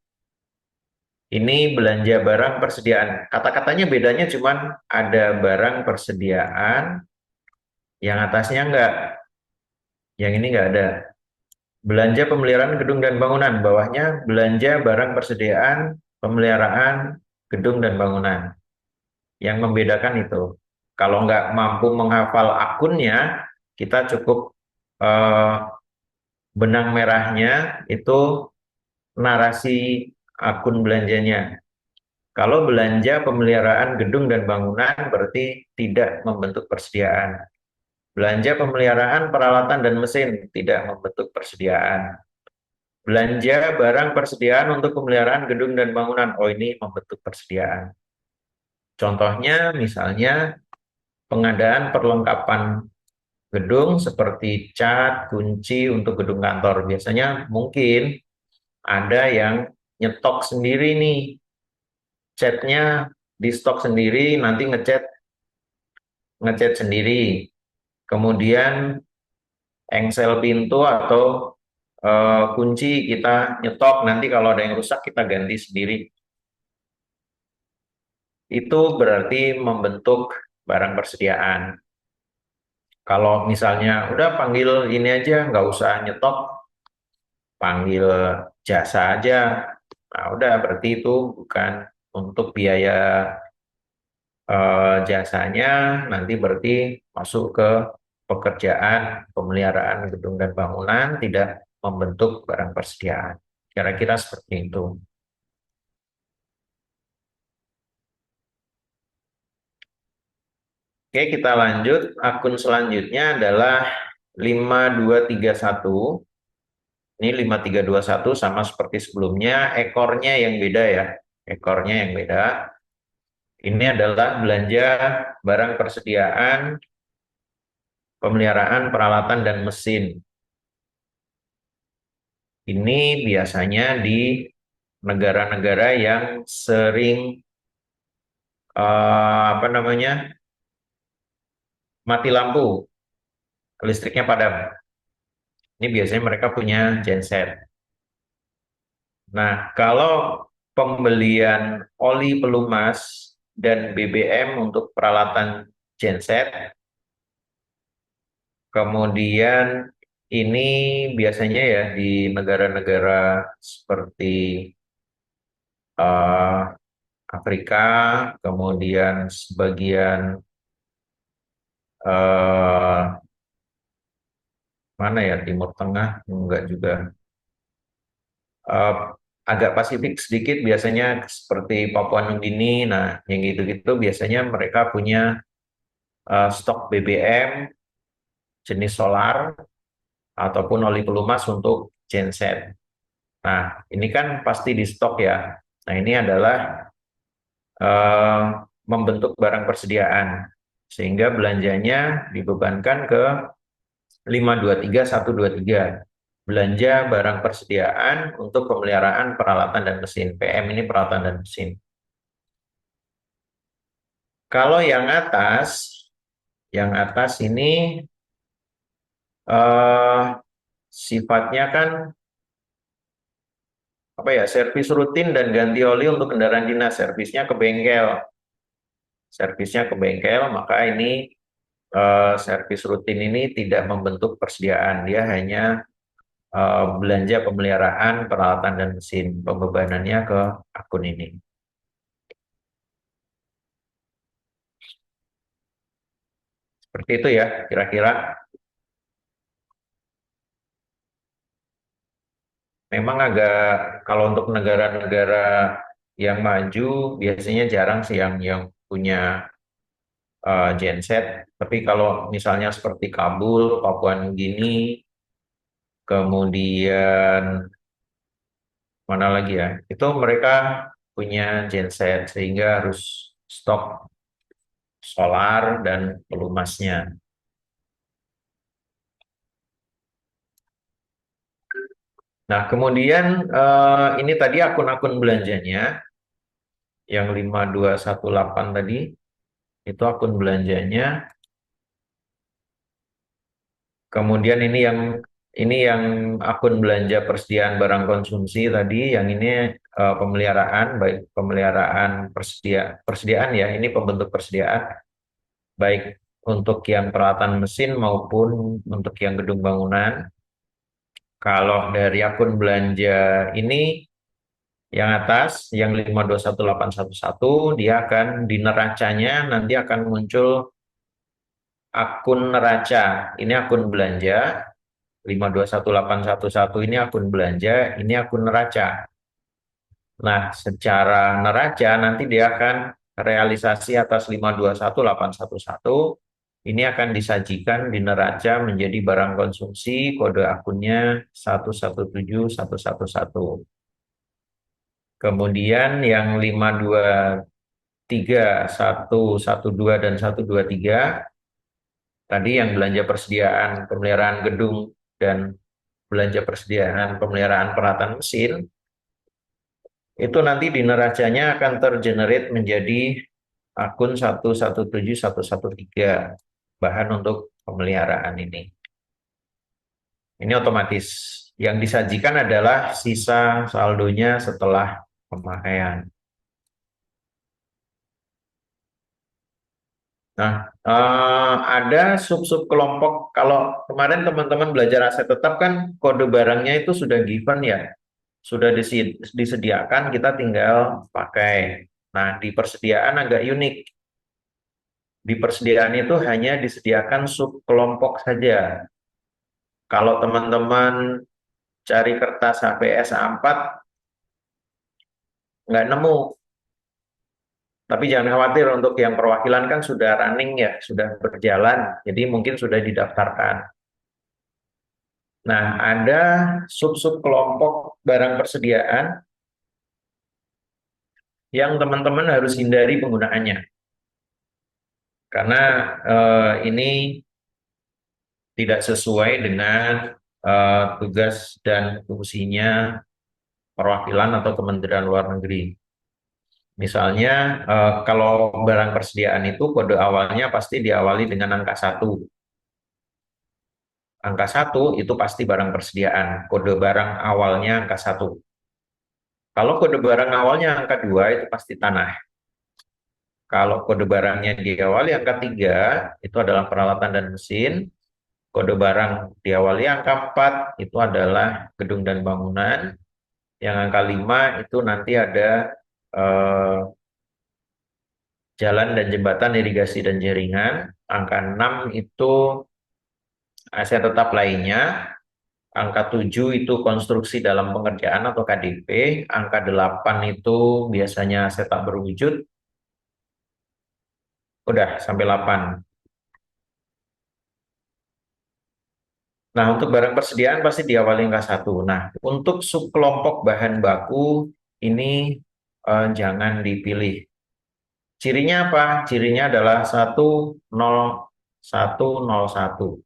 Ini belanja barang persediaan. Kata-katanya bedanya cuman ada barang persediaan, yang atasnya enggak, yang ini enggak ada. Belanja pemeliharaan gedung dan bangunan, bawahnya belanja barang persediaan pemeliharaan gedung dan bangunan. Yang membedakan itu. Kalau nggak mampu menghafal akunnya, kita cukup eh, benang merahnya itu narasi akun belanjanya. Kalau belanja pemeliharaan gedung dan bangunan berarti tidak membentuk persediaan. Belanja pemeliharaan peralatan dan mesin tidak membentuk persediaan. Belanja barang persediaan untuk pemeliharaan gedung dan bangunan. Oh, ini membentuk persediaan. Contohnya misalnya pengadaan perlengkapan gedung seperti cat, kunci untuk gedung kantor. Biasanya mungkin ada yang nyetok sendiri nih, catnya di stok sendiri, nanti ngecat ngecat sendiri. Kemudian engsel pintu atau kunci kita nyetok, nanti kalau ada yang rusak kita ganti sendiri. Itu berarti membentuk barang persediaan. Kalau misalnya udah panggil ini aja, nggak usah nyetok, panggil jasa aja. Nah, udah berarti itu bukan untuk biaya jasanya, nanti berarti masuk ke pekerjaan pemeliharaan gedung dan bangunan, tidak membentuk barang persediaan. Kira-kira seperti itu. Oke, kita lanjut. Akun selanjutnya adalah 5231. Ini 5321 sama seperti sebelumnya, ekornya yang beda ya. Ekornya yang beda. Ini adalah belanja barang persediaan, pemeliharaan peralatan dan mesin. Ini biasanya di negara-negara yang sering apa namanya, mati lampu, listriknya padam. Ini biasanya mereka punya genset. Nah, kalau pembelian oli pelumas dan BBM untuk peralatan genset, kemudian ini biasanya ya di negara-negara seperti eh, Afrika, kemudian sebagian eh, mana ya, Timur Tengah, enggak juga. Eh, Agak Pasifik sedikit biasanya seperti Papua Nugini. Nah, yang gitu-gitu biasanya mereka punya stok BBM jenis solar ataupun oli pelumas untuk genset. Nah, ini kan pasti di stok ya. Nah, ini adalah eh, membentuk barang persediaan sehingga belanjanya dibebankan ke 523123. Belanja barang persediaan untuk pemeliharaan peralatan dan mesin. PM ini peralatan dan mesin. Kalau yang atas ini eh, sifatnya kan apa ya? Servis rutin dan ganti oli untuk kendaraan dinas. Servisnya ke bengkel, maka ini servis rutin ini tidak membentuk persediaan. Dia hanya belanja pemeliharaan peralatan dan mesin. Pembebanannya ke akun ini. Seperti itu ya, kira-kira. Memang agak, kalau untuk negara-negara yang maju biasanya jarang sih yang punya genset. Tapi kalau misalnya seperti Kabul, Papua Nugini, kemudian mana lagi ya, itu mereka punya genset sehingga harus stok solar dan pelumasnya. Nah, kemudian ini tadi akun-akun belanjanya yang 5218 tadi, itu akun belanjanya. Kemudian ini yang akun belanja persediaan barang konsumsi tadi, yang ini pemeliharaan, baik pemeliharaan persediaan ya, ini pembentuk persediaan baik untuk yang peralatan mesin maupun untuk yang gedung bangunan. Kalau dari akun belanja ini yang atas, yang 521811, dia akan di neracanya nanti akan muncul akun neraca. Ini akun belanja. 521811 ini akun belanja, ini akun neraca. Nah, secara neraca nanti dia akan realisasi atas 521.811 ini akan disajikan di neraca menjadi barang konsumsi kode akunnya 117111. Kemudian yang 523.112 dan 123 tadi yang belanja persediaan pemeliharaan gedung dan belanja persediaan pemeliharaan peralatan mesin itu nanti di neracanya akan tergenerate menjadi akun 117113 bahan untuk pemeliharaan ini. Ini otomatis. Yang disajikan adalah sisa saldonya setelah pemakaian. Nah, ada sub-sub kelompok. Kalau kemarin teman-teman belajar aset tetap kan kode barangnya itu sudah given ya, sudah disediakan, kita tinggal pakai. Nah, di persediaan agak unik. Di persediaan itu hanya disediakan sub kelompok saja. Kalau teman-teman cari kertas HVS A4, nggak nemu. Tapi jangan khawatir, untuk yang perwakilan kan sudah running ya, sudah berjalan, jadi mungkin sudah didaftarkan. Nah, ada sub-sub kelompok barang persediaan yang teman-teman harus hindari penggunaannya. Karena ini tidak sesuai dengan tugas dan fungsinya perwakilan atau Kementerian Luar Negeri. Misalnya, kalau barang persediaan itu kode awalnya pasti diawali dengan angka 1. Angka 1 itu pasti barang persediaan. Kode barang awalnya angka 1. Kalau kode barang awalnya angka 2 itu pasti tanah. Kalau kode barangnya diawali angka 3 itu adalah peralatan dan mesin. Kode barang diawali angka 4 itu adalah gedung dan bangunan. Yang angka 5 itu nanti ada eh, jalan dan jembatan, irigasi dan jaringan. Angka 6 itu aset tetap lainnya. Angka 7 itu konstruksi dalam pengerjaan atau KDP. Angka 8 itu biasanya aset tak berwujud. Udah sampai 8. Nah, untuk barang persediaan pasti diawali angka 1. Nah, untuk subkelompok bahan baku ini jangan dipilih. Cirinya apa? Cirinya adalah 10101.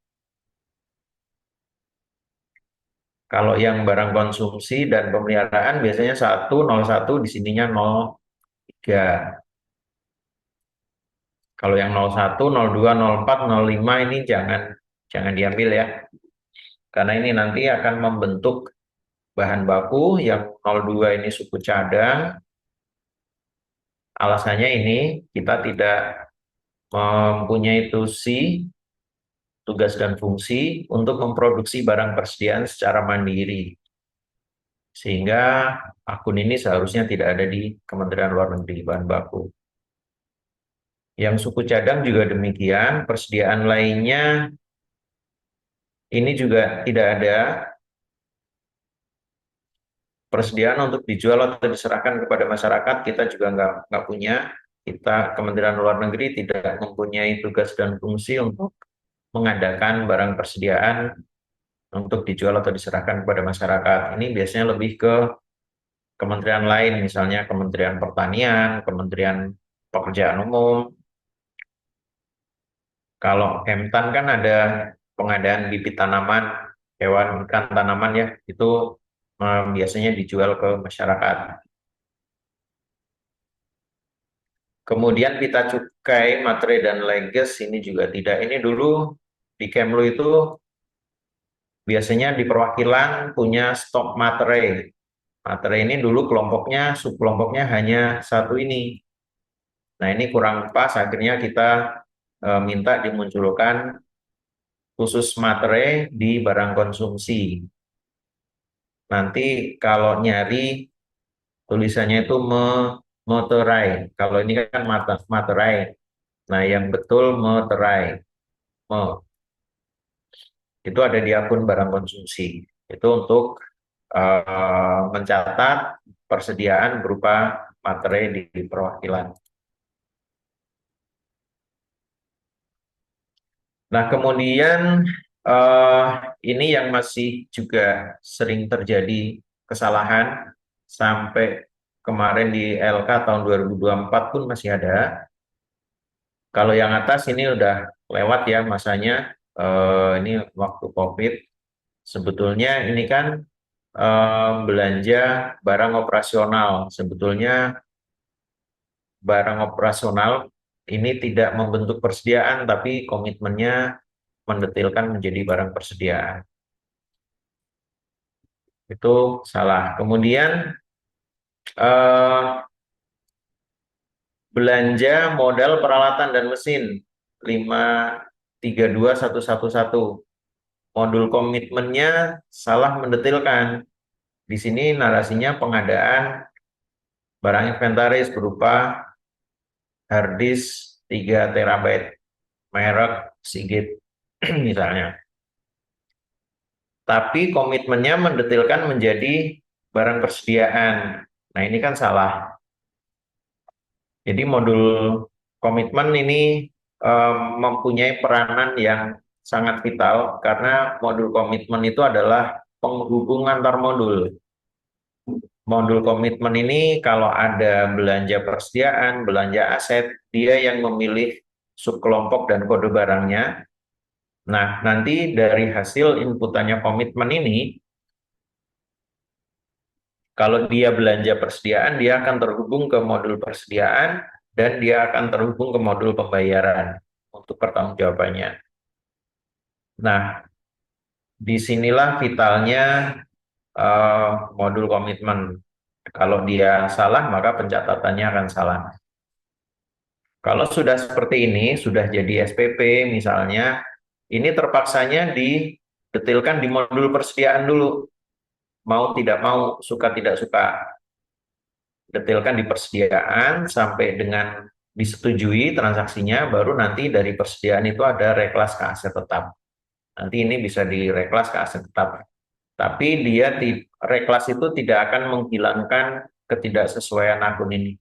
Kalau yang barang konsumsi dan pemeliharaan biasanya 101, di sininya 03. Kalau yang 01, 02, 04, 05 ini jangan diambil ya. Karena ini nanti akan membentuk bahan baku. Yang 02 ini suku cadang. Alasannya ini kita tidak mempunyai tugas dan fungsi untuk memproduksi barang persediaan secara mandiri. Sehingga akun ini seharusnya tidak ada di Kementerian Luar Negeri bahan baku. Yang suku cadang juga demikian, persediaan lainnya ini juga tidak ada persediaan untuk dijual atau diserahkan kepada masyarakat, kita juga nggak punya. Kita Kementerian Luar Negeri tidak mempunyai tugas dan fungsi untuk mengadakan barang persediaan untuk dijual atau diserahkan kepada masyarakat. Ini biasanya lebih ke kementerian lain, misalnya Kementerian Pertanian, Kementerian Pekerjaan Umum. Kalau Kemtan kan ada pengadaan bibit tanaman, hewan, ikan, tanaman ya, itu biasanya dijual ke masyarakat. Kemudian pita cukai, materai, dan leges ini juga tidak. Ini dulu di Kemlu itu biasanya di perwakilan punya stok materai. Materai ini dulu subkelompoknya hanya satu ini. Nah, ini kurang pas, akhirnya kita minta dimunculkan khusus materai di barang konsumsi. Nanti kalau nyari tulisannya itu meterai. Kalau ini kan materai. Nah, yang betul meterai. Itu ada di akun barang konsumsi. Itu untuk mencatat persediaan berupa materai di perwakilan. Nah, kemudian eh, ini yang masih juga sering terjadi kesalahan sampai kemarin di LK tahun 2024 pun masih ada. Kalau yang atas ini udah lewat ya masanya, ini waktu COVID. Sebetulnya ini kan belanja barang operasional. Sebetulnya barang operasional ini tidak membentuk persediaan, tapi komitmennya mendetilkan menjadi barang persediaan. Itu salah. Kemudian eh, belanja modal peralatan dan mesin 532111. Modul komitmennya salah mendetilkan. Di sini narasinya pengadaan barang inventaris berupa hard disk 3 terabyte merek Seagate misalnya. Tapi komitmennya mendetilkan menjadi barang persediaan. Nah, ini kan salah. Jadi modul komitmen ini mempunyai peranan yang sangat vital karena modul komitmen itu adalah penghubung antar modul. Modul komitmen ini kalau ada belanja persediaan, belanja aset, dia yang memilih subkelompok dan kode barangnya. Nah, nanti dari hasil inputannya komitmen ini, kalau dia belanja persediaan, dia akan terhubung ke modul persediaan dan dia akan terhubung ke modul pembayaran untuk pertanggungjawabannya. Nah, disinilah vitalnya modul komitmen. Kalau dia salah, maka pencatatannya akan salah. Kalau sudah seperti ini, sudah jadi SPP misalnya, ini terpaksanya didetilkan di modul persediaan dulu. Mau tidak mau, suka tidak suka. Detilkan di persediaan sampai dengan disetujui transaksinya, baru nanti dari persediaan itu ada reklas ke aset tetap. Nanti ini bisa direklas ke aset tetap. Tapi dia reklas itu tidak akan menghilangkan ketidaksesuaian akun ini.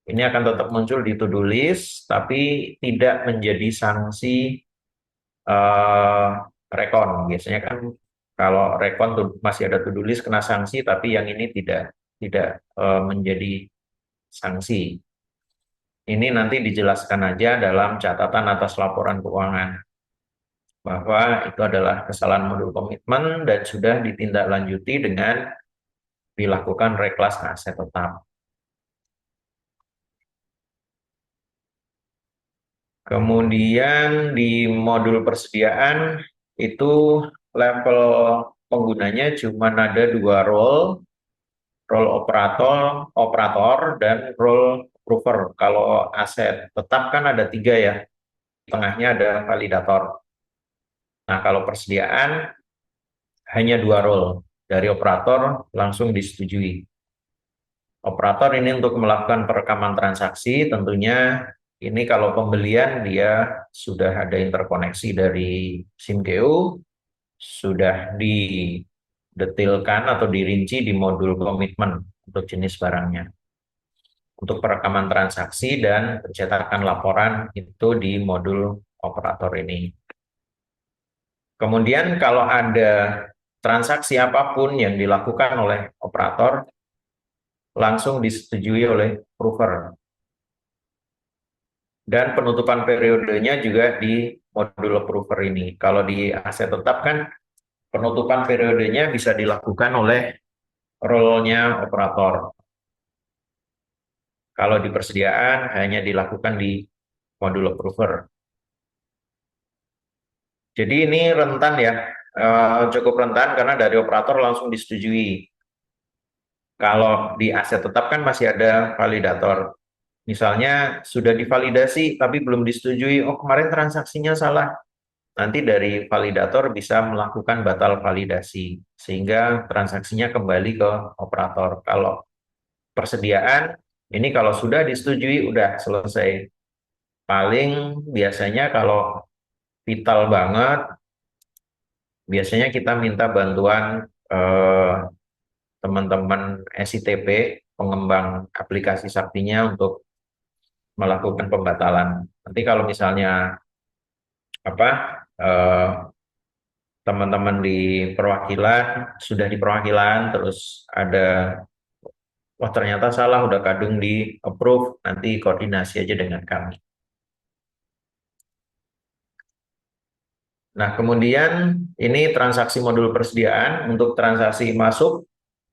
Ini akan tetap muncul di to-do list, tapi tidak menjadi sanksi eh, rekon. Biasanya kan kalau rekon masih ada to-do list kena sanksi, tapi yang ini tidak menjadi sanksi. Ini nanti dijelaskan aja dalam catatan atas laporan keuangan bahwa itu adalah kesalahan modul komitmen dan sudah ditindaklanjuti dengan dilakukan reklas aset tetap. Kemudian di modul persediaan itu level penggunanya cuma ada dua role operator dan role approver. Kalau aset tetap kan ada tiga ya, tengahnya ada validator. Nah, kalau persediaan hanya dua role, dari operator langsung disetujui. Operator ini untuk melakukan perekaman transaksi, tentunya ini kalau pembelian dia sudah ada interkoneksi dari SIMGEO, sudah didetilkan atau dirinci di modul komitmen untuk jenis barangnya. Untuk perekaman transaksi dan pencetakan laporan itu di modul operator ini. Kemudian kalau ada transaksi apapun yang dilakukan oleh operator, langsung disetujui oleh approver. Dan penutupan periodenya juga di modul approver ini. Kalau di aset tetap kan penutupan periodenya bisa dilakukan oleh role-nya operator. Kalau di persediaan hanya dilakukan di modul approver. Jadi ini rentan ya, cukup rentan karena dari operator langsung disetujui. Kalau di aset tetap kan masih ada validator. Misalnya sudah divalidasi tapi belum disetujui, oh kemarin transaksinya salah. Nanti dari validator bisa melakukan batal validasi sehingga transaksinya kembali ke operator. Kalau persediaan ini kalau sudah disetujui udah selesai. Paling biasanya kalau vital banget, biasanya kita minta bantuan teman-teman SITP, pengembang aplikasi saktinya untuk melakukan pembatalan. Nanti kalau misalnya apa eh, teman-teman di perwakilan sudah di perwakilan terus ada wah ternyata salah udah kadung di approve, nanti koordinasi aja dengan kami. Nah, kemudian ini transaksi modul persediaan. Untuk transaksi masuk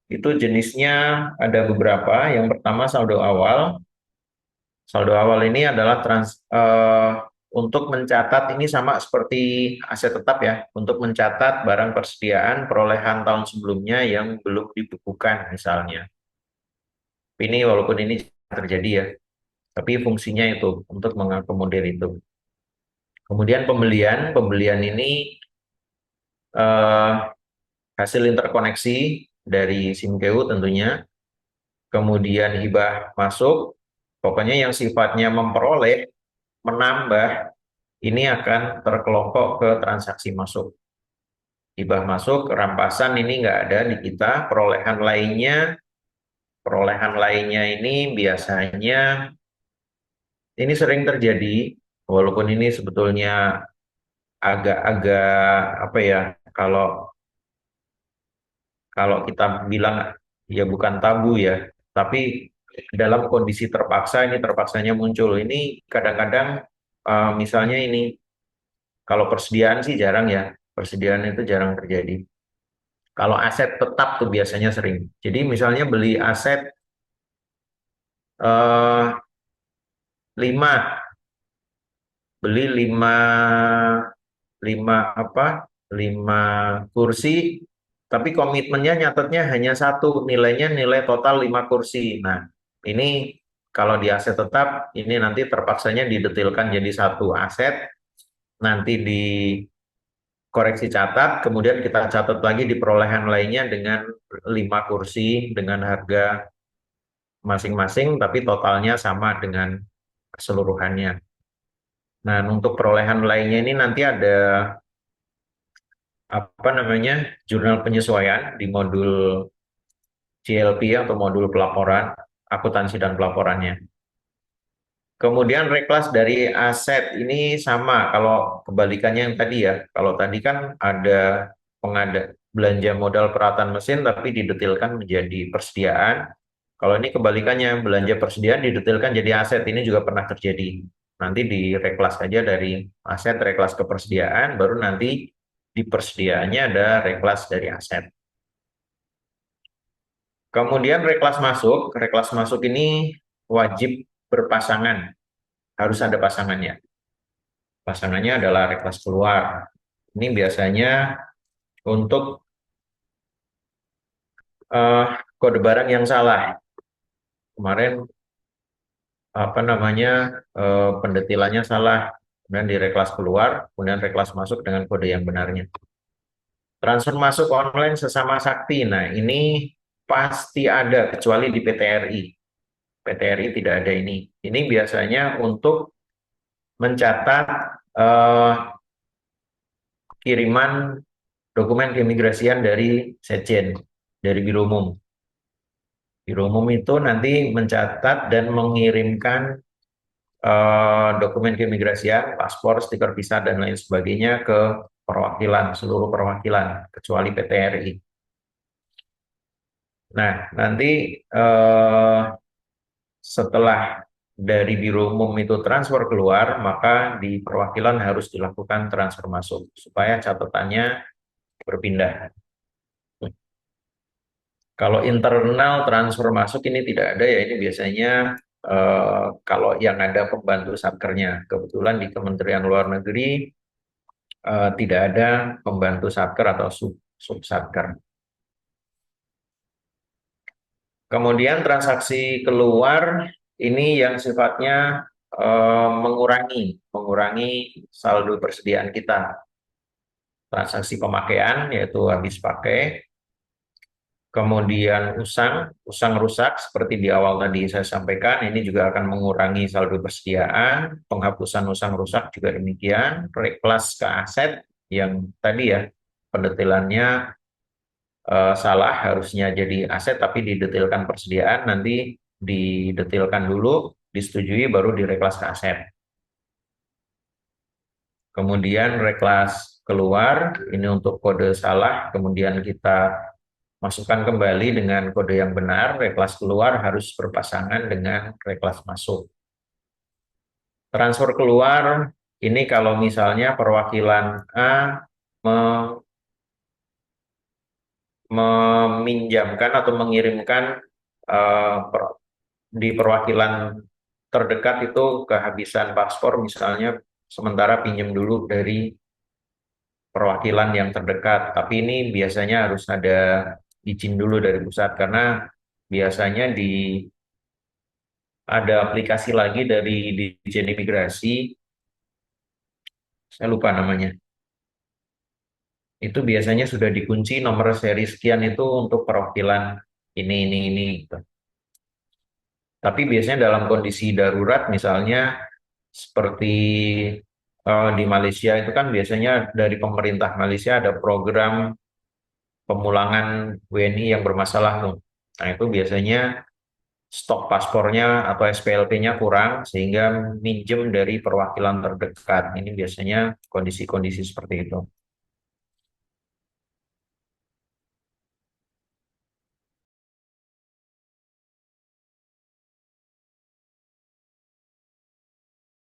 itu jenisnya ada beberapa. Yang pertama saldo awal. Saldo awal ini adalah untuk mencatat, ini sama seperti aset tetap ya, untuk mencatat barang persediaan perolehan tahun sebelumnya yang belum dibukukan misalnya. Ini walaupun ini terjadi ya, tapi fungsinya itu untuk mengakomodir itu. Kemudian pembelian ini eh, hasil interkoneksi dari SIMKEU tentunya. Kemudian hibah masuk, pokoknya yang sifatnya memperoleh, menambah, ini akan terkelompok ke transaksi masuk. Hibah masuk, rampasan ini nggak ada di kita, perolehan lainnya ini biasanya, ini sering terjadi, walaupun ini sebetulnya agak-agak apa ya, kalau kalau kita bilang ya bukan tabu ya, tapi dalam kondisi terpaksa ini terpaksanya muncul. Ini kadang-kadang misalnya ini kalau persediaan sih jarang ya, persediaan itu jarang terjadi. Kalau aset tetap tuh biasanya sering. Jadi misalnya beli aset 5, beli 5 kursi, tapi komitmennya nyatetnya hanya satu, nilainya nilai total 5 kursi. Nah, ini kalau di aset tetap, ini nanti terpaksanya didetilkan jadi satu aset, nanti dikoreksi catat, kemudian kita catat lagi di perolehan lainnya dengan 5 kursi, dengan harga masing-masing, tapi totalnya sama dengan keseluruhannya. Nah, untuk perolehan lainnya ini nanti ada apa namanya jurnal penyesuaian di modul CLP atau modul pelaporan, akuntansi dan pelaporannya. Kemudian reklas dari aset ini sama, kalau kebalikannya yang tadi ya. Kalau tadi kan ada belanja modal peralatan mesin tapi didetilkan menjadi persediaan. Kalau ini kebalikannya, belanja persediaan didetilkan jadi aset. Ini juga pernah terjadi. Nanti direklas saja dari aset reklas ke persediaan, baru nanti di persediaannya ada reklas dari aset. Kemudian reklas masuk ini wajib berpasangan, harus ada pasangannya. Pasangannya adalah reklas keluar. Ini biasanya untuk kode barang yang salah. Kemarin apa namanya pendetilannya salah, kemudian di reklas keluar, kemudian reklas masuk dengan kode yang benarnya. Transfer masuk online sesama sakti. Nah, ini pasti ada kecuali di PTRI. PTRI tidak ada ini. Ini biasanya untuk mencatat kiriman dokumen keimigrasian dari Setjen, dari Biro Umum. Biro Umum itu nanti mencatat dan mengirimkan dokumen keimigrasian, paspor, stiker visa, dan lain sebagainya ke perwakilan, seluruh perwakilan, kecuali PTRI. Nah, nanti setelah dari Biro Umum itu transfer keluar, maka di perwakilan harus dilakukan transfer masuk, supaya catatannya berpindah. Kalau internal transfer masuk ini tidak ada ya, ini biasanya kalau yang ada pembantu satkernya. Kebetulan di Kementerian Luar Negeri tidak ada pembantu satker atau sub satker. Kemudian transaksi keluar ini yang sifatnya mengurangi saldo persediaan kita. Transaksi pemakaian yaitu habis pakai. Kemudian usang rusak seperti di awal tadi saya sampaikan, ini juga akan mengurangi saldo persediaan. Penghapusan usang rusak juga demikian. Reklas ke aset yang tadi ya, pendetilannya salah harusnya jadi aset tapi didetailkan persediaan, nanti didetailkan dulu, disetujui baru direklas ke aset. Kemudian reklas keluar, ini untuk kode salah, kemudian kita masukkan kembali dengan kode yang benar. Reklas keluar harus berpasangan dengan reklas masuk. Transfer keluar, ini kalau misalnya perwakilan A meminjamkan atau mengirimkan eh, di perwakilan terdekat itu kehabisan paspor misalnya, sementara pinjam dulu dari perwakilan yang terdekat. Tapi ini biasanya harus ada izin dulu dari pusat karena biasanya ada aplikasi lagi dari Dijen Imigrasi, saya lupa namanya. Itu biasanya sudah dikunci nomor seri sekian itu untuk perwakilan ini gitu. Tapi biasanya dalam kondisi darurat misalnya seperti di Malaysia itu kan biasanya dari pemerintah Malaysia ada program pemulangan WNI yang bermasalah tuh. Nah, itu biasanya stok paspornya atau SPLP-nya kurang sehingga minjem dari perwakilan terdekat. Ini biasanya kondisi-kondisi seperti itu.